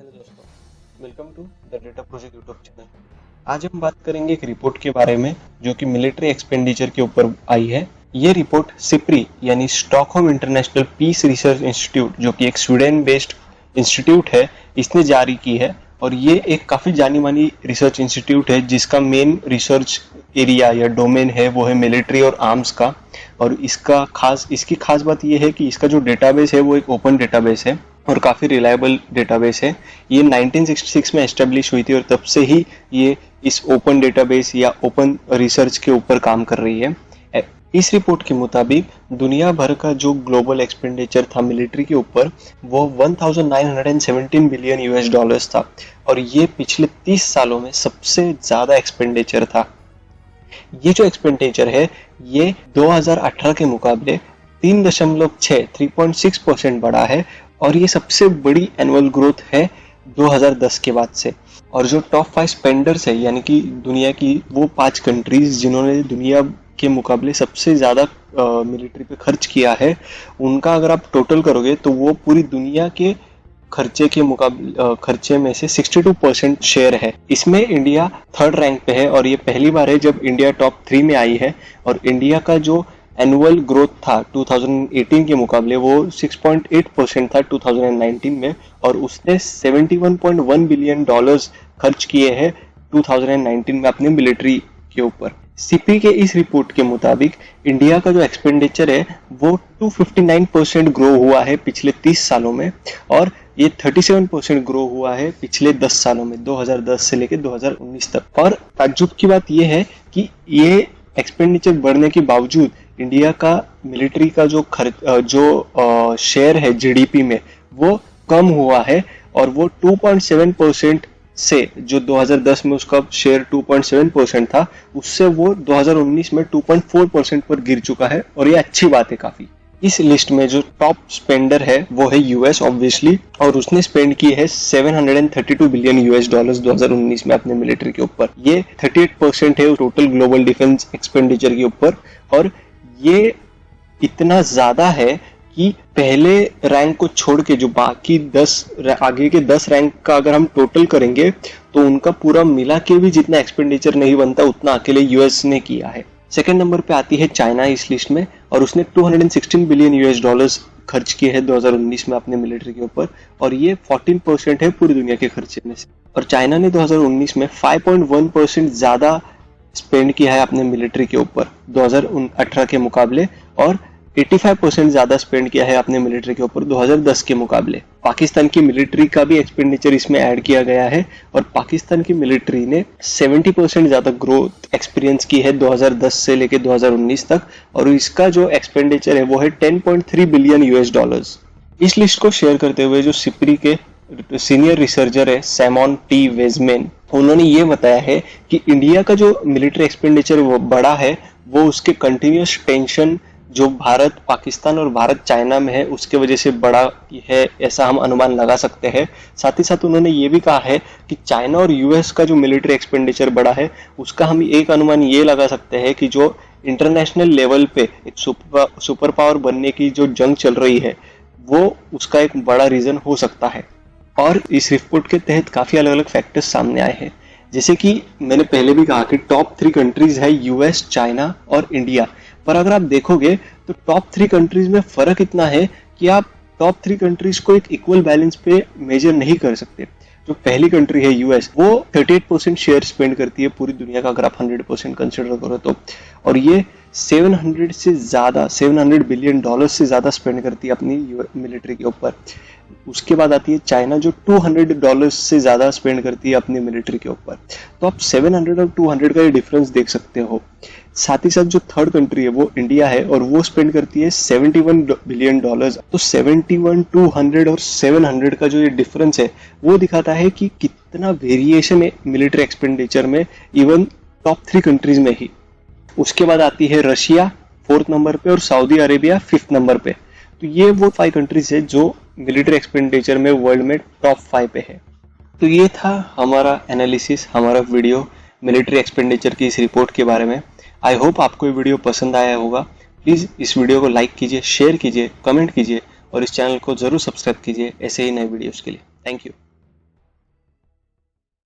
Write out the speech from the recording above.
Hello दोस्तों, welcome to the data project YouTube channel. आज हम बात करेंगे एक रिपोर्ट के बारे में जो कि मिलिट्री एक्सपेंडिचर के ऊपर आई है। ये रिपोर्ट सिप्री यानी Stockholm International Peace Research Institute, जो कि एक स्वीडन बेस्ड इंस्टीट्यूट है, इसने जारी की है। और ये एक काफ़ी जानी मानी रिसर्च इंस्टीट्यूट है जिसका मेन रिसर्च एरिया या डोमेन है वो है मिलिट्री और आर्म्स का। और इसकी खास बात ये है कि इसका जो डेटाबेस है वो एक ओपन डेटाबेस है और काफ़ी रिलायबल डेटाबेस है। ये 1966 में एस्टेब्लिश हुई थी और तब से ही ये इस ओपन डेटाबेस या ओपन रिसर्च के ऊपर काम कर रही है। इस रिपोर्ट के मुताबिक दुनिया भर का जो ग्लोबल एक्सपेंडिचर था मिलिट्री के ऊपर वो 1917 बिलियन यूएस डॉलर्स था और ये पिछले 30 सालों में सबसे ज़्यादा एक्सपेंडिचर था। ये जो एक्सपेंडिचर है ये 2018 के मुकाबले 3.6% बढ़ा है और ये सबसे बड़ी एनुअल ग्रोथ है 2010 के बाद से। और जो टॉप 5 स्पेंडर्स है यानी कि दुनिया की वो 5 कंट्रीज जिन्होंने दुनिया के मुकाबले सबसे ज़्यादा मिलिट्री पे खर्च किया है, उनका अगर आप टोटल करोगे तो वो पूरी दुनिया के खर्चे में से 62% शेयर है। इसमें इंडिया 3rd रैंक पे है और ये पहली बार है जब इंडिया टॉप 3 में आई है। और इंडिया का जो एनुअल ग्रोथ था 2018 के मुकाबले वो 6.8% था 2019 में और उसने 71.1 बिलियन डॉलर्स खर्च किए हैं 2019 में अपने मिलिट्री के ऊपर। सीपी के इस रिपोर्ट के मुताबिक इंडिया का जो एक्सपेंडिचर है वो 259% ग्रो हुआ है पिछले 30 सालों में और ये 37% ग्रो हुआ है पिछले 10 सालों में, 2010 से लेकर 2019 तक। और ताज्जुब की बात यह है कि ये एक्सपेंडिचर बढ़ने के बावजूद इंडिया का मिलिट्री का जो शेयर है जीडीपी में वो कम हुआ है और वो 2.7% से, जो 2010 में उसका शेयर 2.7% था, उससे वो 2019 में 2.4% पर गिर चुका है और ये अच्छी बात है काफी। इस लिस्ट में जो टॉप स्पेंडर है वो है यूएस ऑब्वियसली और उसने स्पेंड किए है 732 बिलियन यूएस डॉलर्स 2019 में अपने मिलिट्री के ऊपर। ये 38% है टोटल ग्लोबल डिफेंस एक्सपेंडिचर के ऊपर और ये इतना ज्यादा है कि पहले रैंक को छोड़ के जो बाकी आगे के 10 रैंक का अगर हम टोटल करेंगे तो उनका पूरा मिला के भी जितना एक्सपेंडिचर नहीं बनता उतना अकेले यूएस ने किया है। सेकेंड नंबर पे आती है चाइना इस लिस्ट में और उसने 216 बिलियन यूएस डॉलर्स खर्च किए हैं 2019 में अपने मिलिट्री के ऊपर और ये 14% है पूरी दुनिया के खर्चे में से। और चाइना ने 2019 में 5.1% ज्यादा स्पेंड किया है अपने मिलिट्री के ऊपर 2018 के मुकाबले और 85% ज्यादा स्पेंड किया है अपने मिलिट्री के ऊपर 2010 के मुकाबले। पाकिस्तान की मिलिट्री का भी एक्सपेंडिचर इसमें ऐड किया गया है और पाकिस्तान की मिलिट्री ने 70% ज्यादा ग्रोथ एक्सपीरियंस की है 2010 से लेकर 2019 तक और इसका जो एक्सपेंडिचर है वो है 10.3 बिलियन यूएस डॉलर्स। इस लिस्ट को शेयर करते हुए जो सिप्री के सीनियर रिसर्चर है सैमन टी वेजमैन, उन्होंने ये बताया है कि इंडिया का जो मिलिट्री एक्सपेंडिचर वो बढ़ा है वो उसके कंटिन्यूस टेंशन जो भारत पाकिस्तान और भारत चाइना में है उसके वजह से बड़ा है, ऐसा हम अनुमान लगा सकते हैं। साथ ही साथ उन्होंने ये भी कहा है कि चाइना और यूएस का जो मिलिट्री एक्सपेंडिचर बढ़ा है उसका हम एक अनुमान ये लगा सकते हैं कि जो इंटरनेशनल लेवल पे एक सुपर पावर बनने की जो जंग चल रही है वो उसका एक बड़ा रीजन हो सकता है। और इस रिपोर्ट के तहत काफी अलग अलग फैक्टर्स सामने आए हैं, जैसे कि मैंने पहले भी कहा कि टॉप 3 कंट्रीज है यूएस, चाइना और इंडिया। पर अगर आप देखोगे तो टॉप 3 कंट्रीज में फर्क इतना है कि आप टॉप 3 कंट्रीज को एक इक्वल बैलेंस पे मेजर नहीं कर सकते। जो पहली कंट्री है यूएस वो 38% शेयर स्पेंड करती है पूरी दुनिया का अगर आप 100% कंसिडर करो तो, और ये 700 बिलियन डॉलर से ज्यादा स्पेंड करती है अपनी मिलिट्री के ऊपर। उसके बाद आती है चाइना जो $200 से ज्यादा स्पेंड करती है अपनी मिलिट्री के ऊपर। तो आप 700 और 200 का ये डिफरेंस देख सकते हो। साथ ही साथ जो थर्ड कंट्री है वो इंडिया है और वो स्पेंड करती है 71 बिलियन डॉलर्स। तो 71, 200 और 700 का जो ये डिफरेंस है वो दिखाता है कि कितना वेरिएशन है मिलिट्री एक्सपेंडिचर में, इवन टॉप 3 कंट्रीज में ही। उसके बाद आती है रशिया 4th नंबर पे और सऊदी अरेबिया 5th नंबर पे। तो ये वो 5 कंट्रीज है जो मिलिट्री एक्सपेंडिचर में वर्ल्ड में टॉप 5 पे है। तो ये था हमारा एनालिसिस, हमारा वीडियो मिलिट्री एक्सपेंडिचर की इस रिपोर्ट के बारे में। आई होप आपको ये वीडियो पसंद आया होगा। प्लीज़ इस वीडियो को लाइक कीजिए, शेयर कीजिए, कमेंट कीजिए और इस चैनल को ज़रूर सब्सक्राइब कीजिए ऐसे ही नए वीडियोज़ के लिए। Thank you.